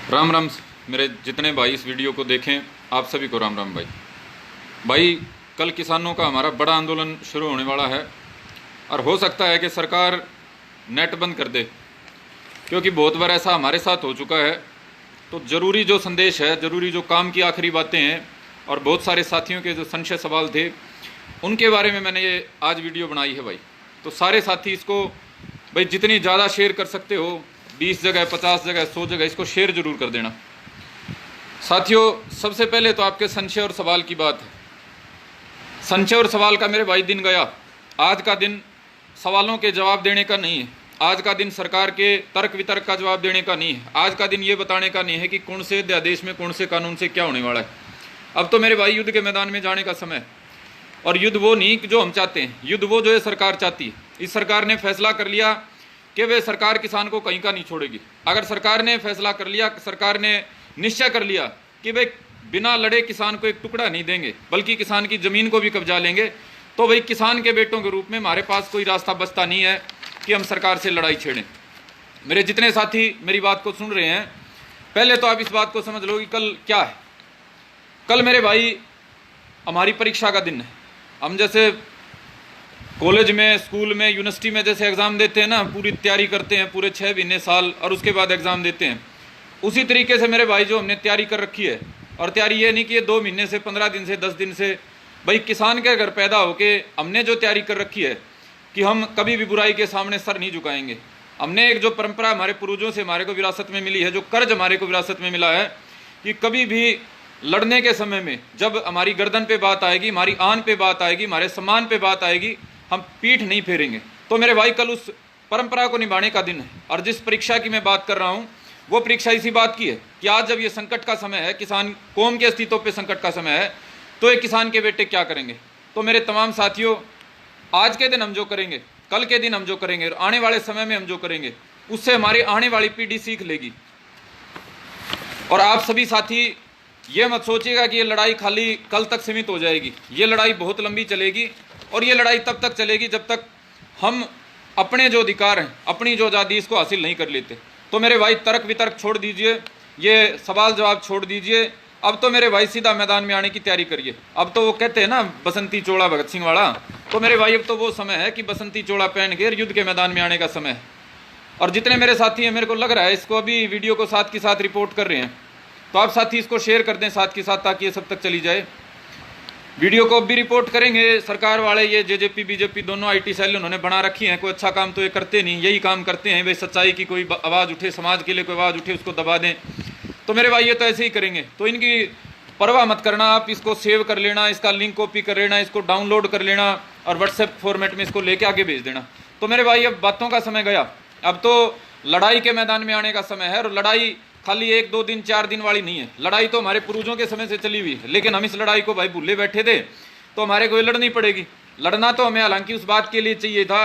राम राम। मेरे जितने भाई इस वीडियो को देखें, आप सभी को राम राम। भाई कल किसानों का हमारा बड़ा आंदोलन शुरू होने वाला है और हो सकता है कि सरकार नेट बंद कर दे, क्योंकि बहुत बार ऐसा हमारे साथ हो चुका है। तो ज़रूरी जो संदेश है, ज़रूरी जो काम की आखिरी बातें हैं और बहुत सारे साथियों के जो संशय सवाल थे, उनके बारे में मैंने ये आज वीडियो बनाई है भाई। तो सारे साथी इसको भाई जितनी ज़्यादा शेयर कर सकते हो, 20 जगह, 50 जगह, 100 जगह, इसको शेयर जरूर कर देना साथियों। सबसे पहले तो आपके संशय और सवाल की बात है। संशय और सवाल का मेरे भाई दिन गया। आज का दिन सवालों के जवाब देने का नहीं है, आज का दिन सरकार के तर्क वितर्क का जवाब देने का नहीं है, आज का दिन ये बताने का नहीं है कि कौन से अध्यादेश में, कौन से कानून से क्या होने वाला है। अब तो मेरे भाई युद्ध के मैदान में जाने का समय है। और युद्ध वो नहीं जो हम चाहते हैं, युद्ध वो जो है सरकार चाहती है। इस सरकार ने फैसला कर लिया कि वे सरकार किसान को कहीं का नहीं छोड़ेगी। अगर सरकार ने फैसला कर लिया, सरकार ने निश्चय कर लिया कि वे बिना लड़े किसान को एक टुकड़ा नहीं देंगे, बल्कि किसान की ज़मीन को भी कब्जा लेंगे, तो भाई किसान के बेटों के रूप में हमारे पास कोई रास्ता बचता नहीं है कि हम सरकार से लड़ाई छेड़ें। मेरे जितने साथी मेरी बात को सुन रहे हैं, पहले तो आप इस बात को समझ लो कि कल क्या है। कल मेरे भाई हमारी परीक्षा का दिन है। हम जैसे कॉलेज में, स्कूल में, यूनिवर्सिटी में जैसे एग्ज़ाम देते हैं ना, पूरी तैयारी करते हैं पूरे 6 महीने, साल, और उसके बाद एग्ज़ाम देते हैं, उसी तरीके से मेरे भाई जो हमने तैयारी कर रखी है। और तैयारी ये नहीं कि ये 2 महीने से, 15 दिन से, 10 दिन से, भाई किसान के घर पैदा होके हमने जो तैयारी कर रखी है कि हम कभी भी बुराई के सामने सर नहीं झुकाएंगे। हमने एक जो परंपरा हमारे पूर्वजों से हमारे को विरासत में मिली है, जो कर्ज हमारे को विरासत में मिला है, कि कभी भी लड़ने के समय में जब हमारी गर्दन पे बात आएगी, हमारी आन पे बात आएगी, हमारे सम्मान पे बात आएगी, हम पीठ नहीं फेरेंगे। तो मेरे भाई कल उस परंपरा को निभाने का दिन है। और जिस परीक्षा की मैं बात कर रहा हूँ, वो परीक्षा इसी बात की है कि आज जब ये संकट का समय है, किसान कौम के अस्तित्व पे संकट का समय है, तो ये किसान के बेटे क्या करेंगे। तो मेरे तमाम साथियों, आज के दिन हम जो करेंगे, कल के दिन हम जो करेंगे, और आने वाले समय में हम जो करेंगे, उससे हमारी आने वाली पीढ़ी सीख लेगी। और आप सभी साथी ये मत सोचिएगा कि ये लड़ाई खाली कल तक सीमित हो जाएगी। ये लड़ाई बहुत लंबी चलेगी, और ये लड़ाई तब तक चलेगी जब तक हम अपने जो अधिकार हैं, अपनी जो आज़ादी, इसको हासिल नहीं कर लेते। तो मेरे भाई तर्क वितर्क छोड़ दीजिए, ये सवाल जवाब छोड़ दीजिए। अब तो मेरे भाई सीधा मैदान में आने की तैयारी करिए। अब तो वो कहते हैं ना बसंती चोला भगत सिंह वाला, तो मेरे भाई अब तो वो समय है कि बसंती चोला पहन के युद्ध के मैदान में आने का समय है। और जितने मेरे साथी हैं, मेरे को लग रहा है इसको अभी वीडियो को साथ के साथ रिपोर्ट कर रहे हैं, तो आप साथी इसको शेयर कर दें साथ के साथ, ताकि ये सब तक चली जाए। वीडियो को भी रिपोर्ट करेंगे सरकार वाले, ये जेजेपी बीजेपी दोनों आईटी सेल उन्होंने बना रखी हैं। कोई अच्छा काम तो ये करते नहीं, यही काम करते हैं वे, सच्चाई की कोई आवाज़ उठे, समाज के लिए कोई आवाज़ उठे, उसको दबा दें। तो मेरे भाई ये तो ऐसे ही करेंगे। तो इनकी परवाह मत करना, आप इसको सेव कर लेना, इसका लिंक कॉपी कर लेना, इसको डाउनलोड कर लेना और व्हाट्सएप फॉर्मेट में इसको लेके आगे भेज देना। तो मेरे भाई अब बातों का समय गया, अब तो लड़ाई के मैदान में आने का समय है। और लड़ाई खाली 1, 2 दिन, 4 दिन वाली नहीं है। लड़ाई तो हमारे पूर्वजों के समय से चली हुई है, लेकिन हम इस लड़ाई को भाई भूले बैठे थे, तो हमारे को लड़नी पड़ेगी। लड़ना तो हमें हालांकि उस बात के लिए चाहिए था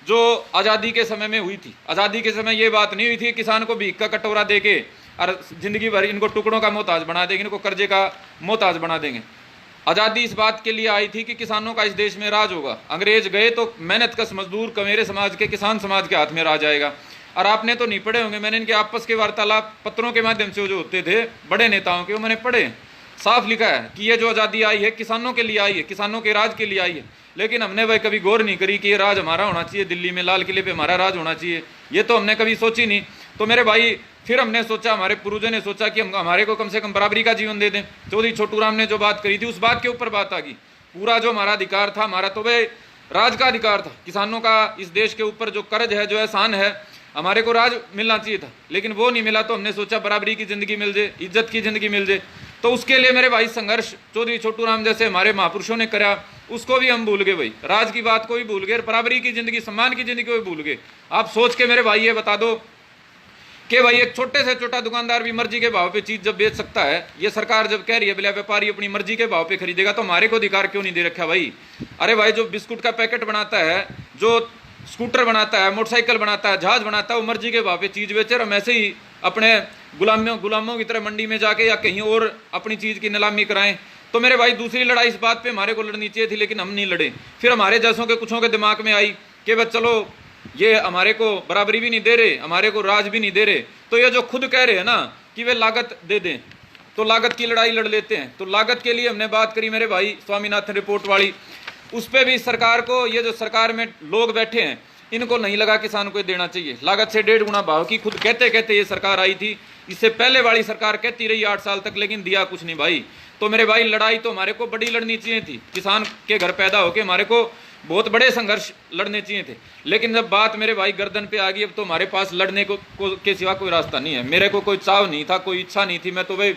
जो आज़ादी के समय में हुई थी। आज़ादी के समय ये बात नहीं हुई थी किसान को भीख का कटोरा दे के और जिंदगी भर इनको टुकड़ों का मोहताज बना देंगे, इनको कर्जे का मोहताज बना देंगे। आज़ादी इस बात के लिए आई थी कि किसानों का इस देश में राज होगा। अंग्रेज गए तो मेहनत कश मजदूर कमेरे समाज के, किसान समाज के हाथ में राज आएगा। और आपने तो नहीं पढ़े होंगे, मैंने इनके आपस के वार्तालाप पत्रों के माध्यम से जो होते थे बड़े नेताओं के, वो मैंने पढ़े। साफ लिखा है कि ये जो आज़ादी आई है किसानों के लिए आई है, किसानों के राज के लिए आई है। लेकिन हमने वह कभी गौर नहीं करी कि ये राज हमारा होना चाहिए, दिल्ली में लाल किले पे हमारा राज होना चाहिए, ये तो हमने कभी सोची नहीं। तो मेरे भाई फिर हमने सोचा, हमारे पूर्वजों ने सोचा कि हम हमारे को कम से कम बराबरी का जीवन दे दें। चौधरी छोटू राम ने जो बात करी थी, उस बात के ऊपर बात आ गई। पूरा जो हमारा अधिकार था, हमारा तो वह राज का अधिकार था। किसानों का इस देश के ऊपर जो कर्ज है, जो एहसान है, हमारे को राज मिलना चाहिए था, लेकिन वो नहीं मिला। तो हमने सोचा बराबरी की ज़िंदगी मिल जाए, इज्जत की ज़िंदगी मिल जाए। तो उसके लिए मेरे भाई संघर्ष चौधरी छोटू राम जैसे हमारे महापुरुषों ने करा, उसको भी हम भूल गए भाई। राज की बात को भी भूल गए, बराबरी की ज़िंदगी, सम्मान की ज़िंदगी को भी भूल गए। आप सोच के मेरे भाई ये बता दो कि भाई एक छोटे से छोटा दुकानदार भी मर्जी के भाव पे चीज़ जब बेच सकता है, ये सरकार जब कह रही है बोले व्यापारी अपनी मर्जी के भाव पे खरीदेगा, तो हमारे को अधिकार क्यों नहीं दे रखा भाई। अरे भाई जो बिस्कुट का पैकेट बनाता है, जो स्कूटर बनाता है, मोटरसाइकिल बनाता है, जहाज बनाता है, वो मर्जी के भाव पे चीज़ बेचे। और हम ऐसे ही अपने गुलामों की तरह मंडी में जाके या कहीं और अपनी चीज़ की नीलामी कराएं। तो मेरे भाई दूसरी लड़ाई इस बात पे हमारे को लड़नी चाहिए थी, लेकिन हम नहीं लड़े। फिर हमारे जैसों के कुछों के दिमाग में आई कि बस चलो ये हमारे को बराबरी भी नहीं दे रहे, हमारे को राज भी नहीं दे रहे, तो ये जो खुद कह रहे हैं ना, कि वे लागत दे दें, तो लागत की लड़ाई लड़ लेते हैं। तो लागत के लिए हमने बात करी मेरे भाई स्वामीनाथन रिपोर्ट वाली, उस पर भी सरकार को, ये जो सरकार में लोग बैठे हैं इनको नहीं लगा किसान को देना चाहिए। लागत से 1.5 गुना भाव की खुद कहते कहते ये सरकार आई थी, इससे पहले वाली सरकार कहती रही 8 साल तक, लेकिन दिया कुछ नहीं भाई। तो मेरे भाई लड़ाई तो हमारे को बड़ी लड़नी चाहिए थी, किसान के घर पैदा होके हमारे को बहुत बड़े संघर्ष लड़ने चाहिए थे। लेकिन जब बात मेरे भाई गर्दन पे आ गई, अब तो हमारे पास लड़ने को के सिवा कोई रास्ता नहीं है। मेरे को कोई चाव नहीं था, कोई इच्छा नहीं थी, मैं तो भाई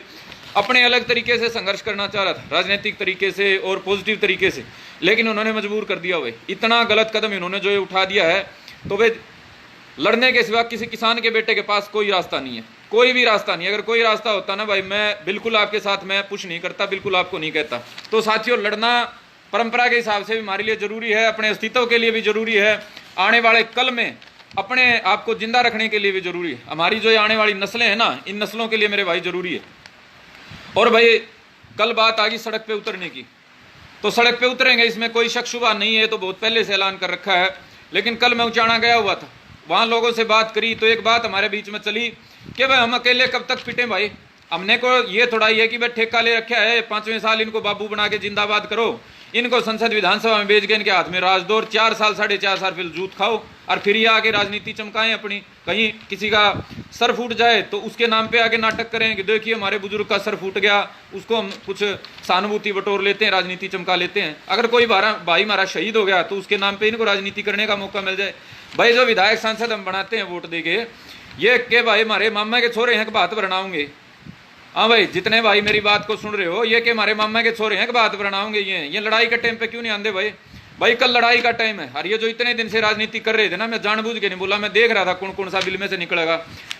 अपने अलग तरीके से संघर्ष करना चाह रहा था, राजनीतिक तरीके से और पॉजिटिव तरीके से, लेकिन उन्होंने मजबूर कर दिया। भाई इतना गलत कदम इन्होंने जो उठा दिया है, तो भाई लड़ने के सिवा किसी किसान के बेटे के पास कोई रास्ता नहीं है, कोई भी रास्ता नहीं। अगर कोई रास्ता होता ना भाई, मैं बिल्कुल आपके साथ मैं पुश नहीं करता, बिल्कुल आपको नहीं कहता। तो साथियों, लड़ना परंपरा के हिसाब से भी हमारे लिए जरूरी है, अपने अस्तित्व के लिए भी जरूरी है, आने वाले कल में अपने आप को जिंदा रखने के लिए भी जरूरी है। हमारी जो आने वाली नस्लें हैं ना, इन नस्लों के लिए मेरे भाई जरूरी है। और भाई कल बात आ गई सड़क पे उतरने की, तो सड़क पे उतरेंगे, इसमें कोई शक शुबा नहीं है, तो बहुत पहले से ऐलान कर रखा है। लेकिन कल मैं उचाना गया हुआ था, वहां लोगों से बात करी, तो एक बात हमारे बीच में चली कि भाई हम अकेले कब तक पिटे भाई। हमने को ये थोड़ा ही है कि भाई ठेका ले रखा है, 5वें साल इनको बाबू बना के जिंदाबाद करो, इनको संसद विधानसभा में भेज के इनके हाथ में राज दो, 4 साल 4.5 साल फिर जूत खाओ, और फिर ये आगे राजनीति चमकाएं अपनी। कहीं किसी का सर फूट जाए तो उसके नाम पे आगे नाटक करें कि देखिए हमारे बुजुर्ग का सर फूट गया, उसको हम कुछ सहानुभूति बटोर लेते हैं, राजनीति चमका लेते हैं। अगर कोई भाई हमारा शहीद हो गया तो उसके नाम पे इनको राजनीति करने का मौका मिल जाए। भाई जो विधायक सांसद हम बनाते हैं वोट देके, ये के भाई हमारे मामा के छोरे हैं कि बात बनाओगे। हाँ भाई, जितने भाई मेरी बात को सुन रहे हो, ये कि हमारे मामा के छोरे हैं कि बात बनाओगे। ये लड़ाई के टाइम पे क्यों नहीं आंदे भाई? भाई कल लड़ाई का टाइम है। और ये जो इतने दिन से राजनीति कर रहे थे ना, मैं जानबूझ के नहीं बोला, मैं देख रहा था कौन कौन सा बिल में से निकलेगा,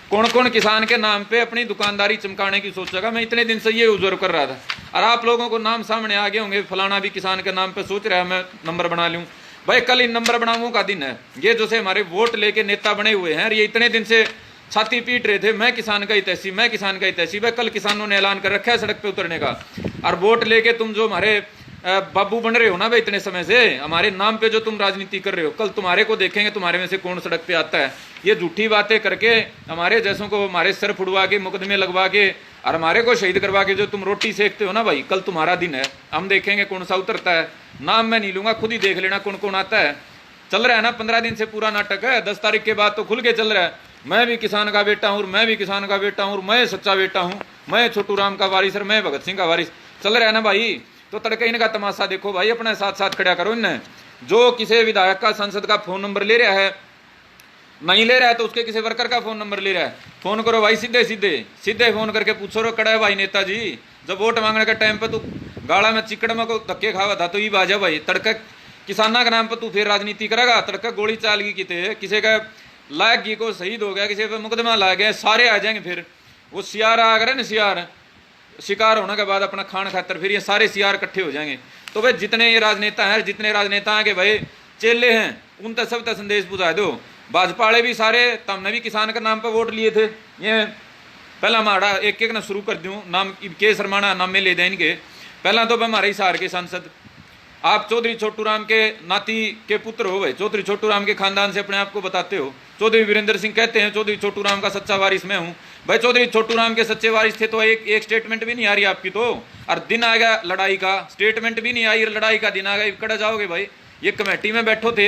कौन कौन किसान के नाम पे अपनी दुकानदारी चमकाने की सोचेगा। मैं इतने दिन से ये ऑब्जर्व कर रहा था, और आप लोगों को नाम सामने आ गए होंगे, फलाना भी किसान के नाम पे सोच रहा है मैं नंबर बना लूँ। भाई कल इन नंबर बनाऊं का दिन है। ये जो से हमारे वोट लेके नेता बने हुए हैं, ये इतने दिन से छाती पीट रहे थे, मैं किसान का हितैषी, मैं किसान का हितैषी। भाई कल किसानों ने ऐलान कर रखा है सड़क पे उतरने का, और वोट लेके तुम जो हमारे बाबू बन रहे हो ना भाई, इतने समय से हमारे नाम पे जो तुम राजनीति कर रहे हो, कल तुम्हारे को देखेंगे तुम्हारे में से कौन सड़क पे आता है। ये झूठी बातें करके हमारे जैसों को हमारे सर फुड़वा के, मुकदमे लगवा के, और हमारे को शहीद करवा के जो तुम रोटी सेकते हो ना भाई, कल तुम्हारा दिन है। हम देखेंगे कौन सा उतरता है। नाम मैं नहीं लूंगा, खुद ही देख लेना कौन कौन आता है। चल रहा है ना 15 दिन से पूरा नाटक है, 10 तारीख के बाद तो खुल के चल रहा है। मैं भी किसान का बेटा हूँ, मैं भी किसान का बेटा हूँ, मैं सच्चा बेटा हूँ, मैं छोटू राम का वारिस और मैं भगत सिंह का वारिस। चल रहा है ना भाई। तो तड़के इनका तमाशा देखो भाई, अपने साथ साथ खड़ा करो इन्हें। जो किसी विधायक का, सांसद का फोन नंबर ले रहा है, नहीं ले रहा है तो उसके किसी वर्कर का फोन नंबर ले रहा है, फोन करो भाई, सीधे सीधे फोन करके पूछो रो कड़ा है भाई नेताजी, जब वोट मांगने के टाइम पे तू गाड़ा में चिकड़ में को धक्के खावा था तो ये बाजा भाई, तड़का किसाना के नाम पर तू फिर राजनीति करेगा। तड़का गोली चाल गई किते, किसी का लायक की को शहीद हो गया, किसी पे मुकदमा ला गया, सारे आ जाएंगे। फिर वो सियार आ गए ना, सियार शिकार होने के बाद अपना खान खातर फिर ये सारे सियार इकट्ठे हो जाएंगे। तो भाई जितने ये राजनेता हैं, जितने राजनेता के भाई चेले हैं, उन तक सब तक संदेश पहुंचा दो। भाजपा वाले भी सारे, तुमने भी किसान के नाम पर वोट लिए थे। ये पहला हमारा एक एक ना शुरू कर दूं, नाम के शर्माना नाम में ले दें इनके। पहला तो हमारे हिसार के सांसद, आप चौधरी छोटू राम के नाती के पुत्र हो भाई, चौधरी छोटू राम के खानदान से अपने आप को बताते हो। चौधरी वीरेंद्र सिंह कहते हैं चौधरी छोटू राम का सच्चा वारिस मैं हूँ। भाई चौधरी छोटू राम के सच्चे वारिस थे तो एक स्टेटमेंट भी नहीं आ रही आपकी। तो और दिन आ गया लड़ाई का, स्टेटमेंट भी नहीं आई, लड़ाई का दिन आ गया, कड़ा जाओगे भाई। ये कमेटी में बैठो थे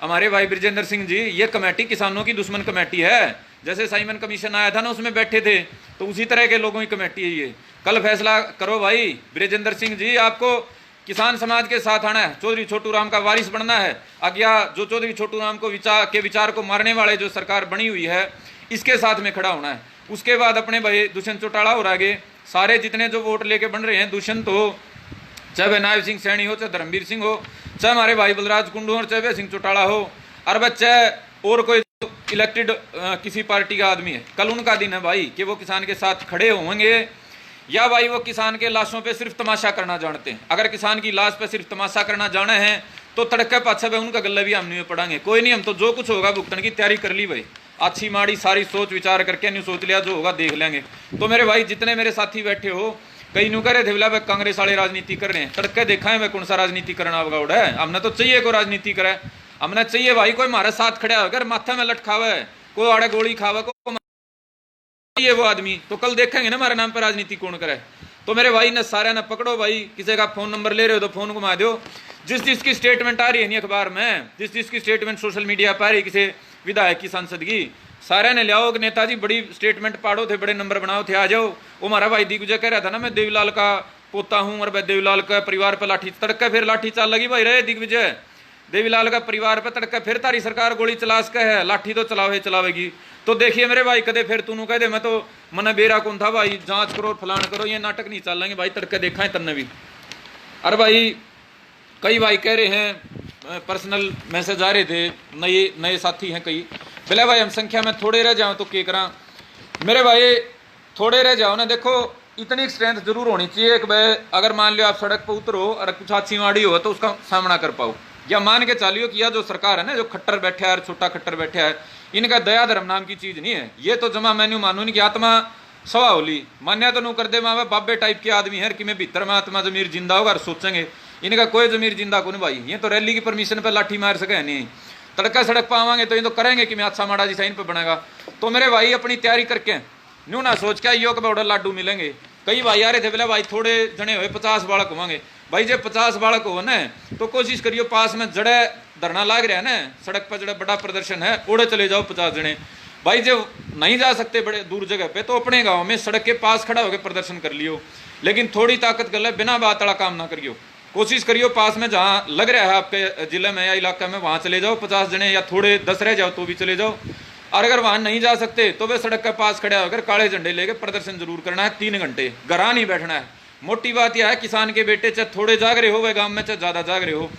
हमारे भाई ब्रिजेंद्र सिंह जी, ये कमेटी किसानों की दुश्मन कमेटी है। जैसे साइमन कमीशन आया था ना, उसमें बैठे थे, तो उसी तरह के लोगों की कमेटी है ये। कल फैसला करो भाई ब्रिजेंद्र सिंह जी, आपको किसान समाज के साथ आना है, चौधरी छोटू राम का वारिस बनना है। अज्ञा जो चौधरी छोटू राम को विचार को मारने वाले जो सरकार बनी हुई है, इसके साथ में खड़ा होना है। उसके बाद अपने भाई दुष्यंत चौटाला और आगे सारे जितने जो वोट लेके बन रहे हैं, दुष्यंत हो, चाहे नायब सिंह सैनी हो, चाहे धर्मवीर सिंह हो, चाहे हमारे भाई बलराज कुंडू हो, चाहे सिंह चौटाला हो, और चाहे और कोई इलेक्टेड किसी पार्टी का आदमी है, कल उनका दिन है भाई कि वो किसान के साथ खड़े होंगे, या भाई वो किसान के लाशों पे सिर्फ तमाशा करना जानते हैं। अगर किसान की लाश पे सिर्फ तमाशा करना जाने हैं तो तड़के पाछे भाई उनका गले भी हम नहीं पड़ेंगे। कोई नहीं, हम तो जो कुछ होगा भुगतने की तैयारी कर ली भाई, अच्छी माड़ी सारी सोच विचार करके नहीं सोच लिया, जो होगा देख लेंगे। तो मेरे भाई जितने मेरे साथी बैठे हो, कई न्यू करे थे भाई कांग्रेस वाले राजनीति कर रहे हैं, तड़के देखा है मैं कौन सा राजनीति करना होगा है। हमने तो चाहिए कोई राजनीति करे, हमने चाहिए भाई कोई हमारे साथ खड़ा होकर माथे में लटकावे, कोई आड़े गोली खावे, को ये वो आदमी, तो कल देखेंगे ना हमारे नाम पर राजनीति कौन करे। तो मेरे भाई ने सारे ने पकड़ो भाई, किसी का फोन नंबर ले रहे हो तो फोन घुमा दो, जिस जिसकी स्टेटमेंट आ रही है नहीं अखबार में, जिस जिसकी स्टेटमेंट सोशल मीडिया पर आ रही किसी विधायक की सांसद की, सारे ने लियाओ कि नेताजी बड़ी स्टेटमेंट पाड़ो थे, बड़े नंबर बनाओ थे, आ जाओ। वो हमारा भाई दिग्विजय कह रहा था ना मैं देवीलाल का पोता हूँ और मैं देवीलाल का परिवार पर लाठी तड़का, फिर लाठी चाल लगी भाई रहे दिग्विजय, देवीलाल का परिवार पर तड़का, फिर तारी सरकार गोली चला सके है, लाठी तो चलावेगी। तो देखिए मेरे भाई कदे फिर तू कह दे मैं तो मना बेरा कौन था भाई, जांच करो फलान करो, ये नाटक नहीं चल लेंगे भाई, तड़के देखा है तन्ने भी। अरे भाई कई भाई कह रहे हैं, पर्सनल मैसेज आ रहे थे, नए साथी हैं कई, बोले भाई हम संख्या में थोड़े रह जाओ तो क्या करा। मेरे भाई थोड़े रह जाओ ना, देखो इतनी स्ट्रेंथ जरूर होनी चाहिए कि भाई अगर मान लो आप सड़क पर उतरो और कुछ अच्छी माड़ी हो तो उसका सामना कर पाओ, या मान के चालियो कि यह जो सरकार है ना, जो खट्टर बैठा है, छोटा खट्टर बैठा है, इनका दया धर्म नाम की चीज नहीं है। ये तो जमा मैन्यू मानू नहीं कि आत्मा सवा होली मान्या तो नू कर दे माँ बाबे टाइप के आदमी है कि मैं भीतर में आत्मा जमीर जिंदा होगा और सोचेंगे, इनका कोई जमीर जिंदा को नहीं भाई। ये तो रैली की परमिशन पर लाठी मार सके नहीं, तड़का सड़क पर आवांगे तो ये तो करेंगे कि मैं अच्छा माड़ा जी साइन पर बनेगा। तो मेरे भाई अपनी तैयारी करके न्यू ना सोच के योग बड़ा लाडू मिलेंगे। कई भाई आ रहे थे बोले भाई थोड़े जने हुए 50 बालक होंगे, भाई जब 50 बालक हो ना तो कोशिश करियो पास में जड़े धरना लाग रहा है ना, सड़क पर जड़ा बड़ा प्रदर्शन है ओड़े चले जाओ 50 जने। भाई जब नहीं जा सकते बड़े दूर जगह पे तो अपने गांव में सड़क के पास खड़ा होकर प्रदर्शन कर लियो, लेकिन थोड़ी ताकत कर ले, बिना बात वाला काम ना करियो। कोशिश करियो पास में जहाँ लग रहा है आपके जिले में या इलाके में वहां चले जाओ 50 जने, या थोड़े 10 रह जाओ तो भी चले जाओ। और अगर वहां नहीं जा सकते तो वे सड़क के पास खड़े होकर काले झंडे लेके प्रदर्शन जरूर करना है 3 घंटे, घरा नहीं बैठना है। मोटी बात यह है किसान के बेटे चाहे थोड़े जाग रहे हो वह गांव में, चाहे ज्यादा जाग रहे हो,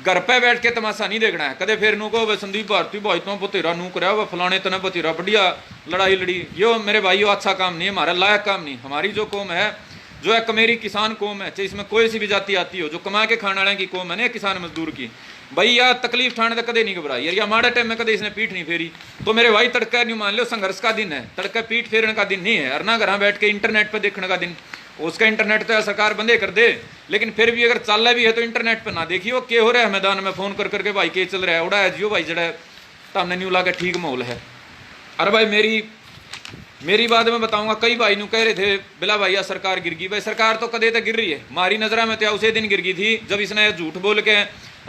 घर पे बैठ के तमाशा नहीं देखना है। कदे फिर नू को संदीप भारती भाई तो बतेरा नू कराया वह फलाने तना बतेरा बढ़िया लड़ाई लड़ी, यो मेरे भाइयों अच्छा काम नहीं है, हमारा लायक काम नहीं। हमारी जो कौम है जो एक मेरी किसान कौम है, चाहे इसमें कोई सी भी जाति आती हो, जो कमा के खाने वाले की कौम है ना किसान मजदूर की, भाई या तकलीफ ठाने तक कदे नहीं घबराई यार, या माड़े टाइम में कदे इसने पीठ नहीं फेरी। तो मेरे भाई तड़का नहीं मान लो संघर्ष का दिन है, तड़का पीठ फेरने का दिन नहीं है, और ना घर बैठ के इंटरनेट पर देखने का दिन। उसका इंटरनेट तो सरकार बंदे कर दे, लेकिन फिर भी अगर चल रहा भी है तो इंटरनेट पर ना देखियो क्या हो रहा है मैदान में, फोन कर करके भाई के चल रहा है उड़ा है जियो भाई जड़ा तमने न्यू लगा ठीक माहौल है। अरे भाई मेरी बात में बताऊंगा, कई भाई नु कह रहे थे बिला भैया सरकार गिर गई, भाई सरकार तो कदे तक गिर रही है, हमारी नजर में तो उसे दिन गिर गई थी जब इसने झूठ बोल के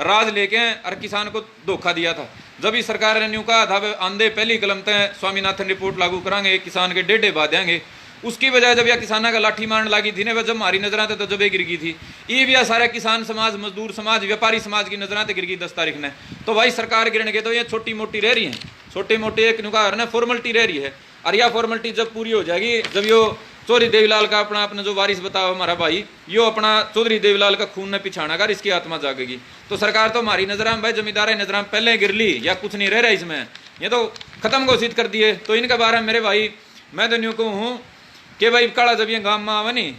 राज लेके और किसान को धोखा दिया था। जब इस सरकार ने न्यू कहा था आंधे पहली कलम तय स्वामीनाथन रिपोर्ट लागू करांगे, किसान के डेढ़े बाद देंगे, उसकी वजह जब यह किसाना का लाठी मारने लगी थी ना, वह जब हमारी नजर आते तो जब गिर गई थी। ये भी सारा किसान समाज, मजदूर समाज, व्यापारी समाज की नजर आते गिर गई 10 तारीख ने। तो भाई सरकार गिरने के तो ये छोटी मोटी रह रही है, छोटी मोटी एक नुका फॉर्मेलिटी रह रही है, और यह फॉर्मेलिटी जब पूरी हो जाएगी, जब यो चौधरी देवीलाल का अपना जो वारिस बताओ हमारा भाई, यो अपना चौधरी देवीलाल का खून ने पिछाना कर इसकी आत्मा जागेगी। तो सरकार तो हमारी नजर में भाई जमींदार नजर में पहले गिर ली, या कुछ नहीं रह रहा इसमें, ये तो खत्म घोषित कर दिए। तो इनके बारे में मेरे भाई मैं तो न्यू कहूँ कि भाई काला जब ये गांव में आवे नहीं,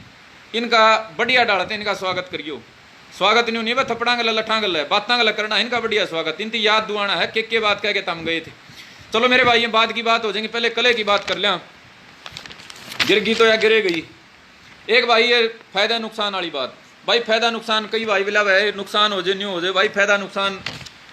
इनका बढ़िया डालते इनका स्वागत करियो। स्वागत न्यू नहीं वह थपड़ा गल लठा गल है, बातें गल करना, इनका बढ़िया स्वागत, इनकी याद दुआना है के बात कह के तम गए थे। चलो मेरे भाई ये बाद की बात हो जाएंगी, पहले कले की बात कर लिया। गिर गई तो या गिरे गई। एक भाई ये फायदा नुकसान वाली बात, भाई फायदा नुकसान कई भाई बिला भाई नुकसान हो जाए न्यू हो जाए, भाई फायदा नुकसान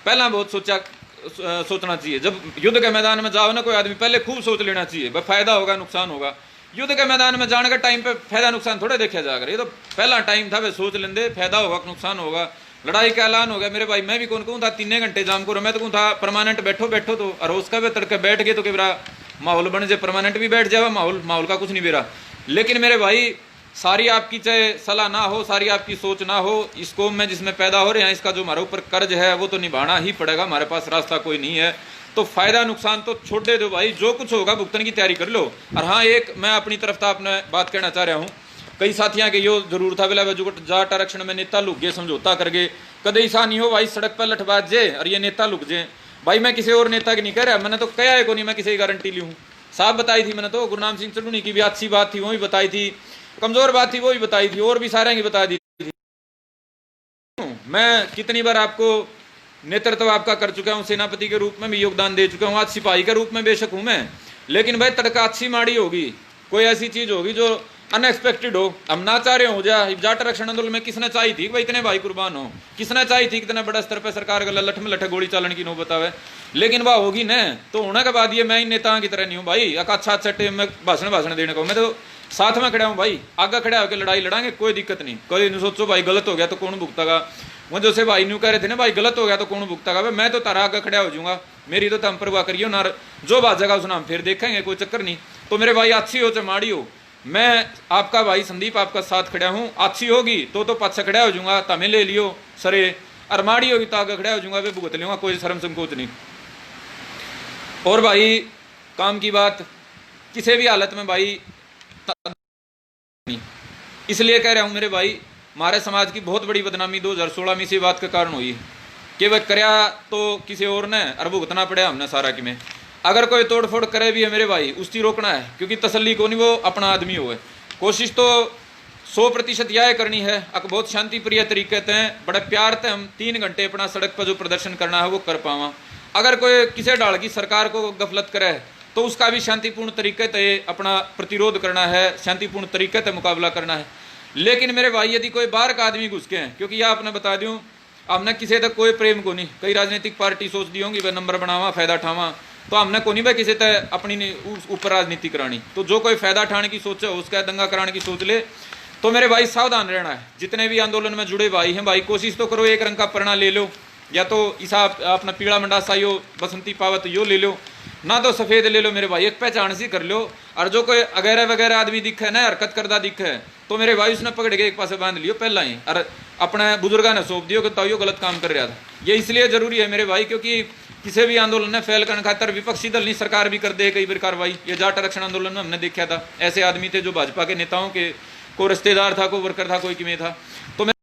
पहला बहुत सोचना चाहिए। जब युद्ध के मैदान में जाओ ना कोई आदमी, पहले खूब सोच लेना चाहिए भाई फायदा होगा नुकसान होगा। युद्ध के मैदान में जाने का टाइम पे फायदा नुकसान थोड़े देखा जाएगा, ये तो पहला टाइम था वे सोच लेंदे फायदा होगा नुकसान होगा। लड़ाई का ऐलान हो गया मेरे भाई, मैं भी कौन कहूँ था 3 घंटे जाम करो, मैं तो कहूँ था परमानेंट बैठो तो, और उसका भी तड़के बैठ गए तो कि मेरा माहौल बन जाए, परमानेंट भी बैठ जाए, माहौल का कुछ नहीं बेरा। लेकिन मेरे भाई सारी आपकी चाहे सलाह ना हो, सारी आपकी सोच ना हो, इस कौम में जिसमें पैदा हो रहे हैं इसका जो हमारे ऊपर कर्ज है वो तो निभाना ही पड़ेगा, हमारे पास रास्ता कोई नहीं है। तो फायदा नुकसान तो छोड़ दे दो भाई, जो कुछ होगा भुगतने की तैयारी कर लो। और हाँ एक मैं अपनी तरफ था अपने बात कहना चाह रहा हूँ, कई साथियों के यो जरूर था बिला जुगट जाट आरक्षण में नेता लुक गए समझौता कर गए, कदे ऐसा नहीं हो भाई सड़क पर लठबाज जे और ये नेता लुक जाए। भाई मैं किसी और नेता की नहीं कह रहा, मैंने तो कहा है को नहीं मैं किसी की गारंटी ली हूँ, साफ बताई थी मैंने तो, गुरनाम सिंह चन्नूनी की भी अच्छी बात थी वो भी बताई थी, कमजोर बात थी वो भी बताई थी, और भी सारे की बता दी थी। मैं कितनी बार आपको नेतृत्व आपका कर चुका हूँ, सेनापति के रूप में भी योगदान दे चुका हूँ, आज सिपाही के रूप में बेशक हूँ मैं, लेकिन भाई तड़का अच्छी माड़ी होगी, कोई ऐसी चीज होगी जो अनएक्सपेक्टेड हो, हम ना चाह रहे हो जाए जाट आरक्षण आंदोलन में किसने चाही थी कि भाई इतने भाई कुर्बान हो, किसने चाही थी कि इतने बड़ा स्तर पर सरकार का लठ में लठ गोली चालन की नौबत आवे। लेकिन वह होगी न, तो होने के बाद ये मैं इन नेताओं की तरह नहीं हूँ भाई अच्छा अच्छा टेम में भाषण देने को, मैं तो साथ में खड़ा हूँ भाई, आगे खड़ा होकर लड़ाई लड़ांगे, कोई दिक्कत नहीं। कोई नहीं सोचो भाई गलत हो गया तो कौन भुगतेगा, वो जैसे भाई न्यू कह रहे थे ना भाई गलत हो गया तो कौन भुगतेगा, भाई मैं तो तारा आगे खड़ा हो जाऊंगा, मेरी तो तम परवाह करियो ना, जो बात जगह उसने हम फिर देखेंगे, कोई चक्कर नहीं। तो मेरे भाई अच्छी हो चमाड़ी हो, मैं आपका भाई संदीप आपका साथ खड़ा हूँ, अच्छी होगी तो पाछा खड़ा हो जाऊंगा, तमें ले लियो सरे, और माड़ी होगी तो आगे खड़ा हो जाऊंगा, वे भुगत लूंगा, कोई शर्म संकोच नहीं। और भाई काम की बात किसी भी हालत में भाई नहीं, इसलिए कह रहा हूं मेरे भाई, हमारे समाज की बहुत बड़ी बदनामी 2016 में इसी बात के कारण हुई कि वह करया तो किसी और ने और भुगतना पड़ा हमने सारा कि में। अगर कोई तोड़ फोड़ करे भी है मेरे भाई उसकी रोकना है, क्योंकि तसल्ली को नहीं, वो अपना आदमी हो। कोशिश तो 100% यह करनी है, अक बहुत शांति प्रिय तरीके से बड़े प्यार से हम 3 घंटे अपना सड़क पर जो प्रदर्शन करना है वो कर पावा। अगर कोई किसी डाल की सरकार को गफलत करे तो उसका भी शांतिपूर्ण तरीके से अपना प्रतिरोध करना है, शांतिपूर्ण तरीके से मुकाबला करना है। लेकिन मेरे भाई यदि कोई बाहर का आदमी घुस के हैं, क्योंकि यह आपने बता दूं हमने किसी तक कोई प्रेम को नहीं, कई राजनीतिक पार्टी सोच दी होंगी वह नंबर बनावा फायदा उठावा, तो हमने को नहीं भाई किसी तक अपनी ऊपर राजनीति करानी। तो जो कोई फायदा उठाने की सोचे उसका दंगा कराने की सोच ले, तो मेरे भाई सावधान रहना है। जितने भी आंदोलन में जुड़े भाई हैं भाई, कोशिश तो करो एक रंग का परणा ले लो, या तो इसा अपना पीला मंडासा यो बसंती पावत यो ले लो, ना तो सफेद ले लो मेरे भाई, एक पहचान सी कर लो। और जो कोई अगैरह वगैरह आदमी दिखे ना, हरकत करता दिखे, तो मेरे भाई उसने पकड़ के एक पासे बांध लियो पहला ही, और अपने बुजुर्गा ने सौंप दियो कि तो यो गलत काम कर रहा था। ये इसलिए जरूरी है मेरे भाई क्योंकि किसी भी आंदोलन ने फैल करने खातर विपक्षी दल नहीं सरकार भी कर दे कई बार कार्रवाई। ये जाट आरक्षण आंदोलन में हमने देखा था, ऐसे आदमी थे जो भाजपा के नेताओं के को रिश्तेदार था, को वर्कर था, कोई किमें था।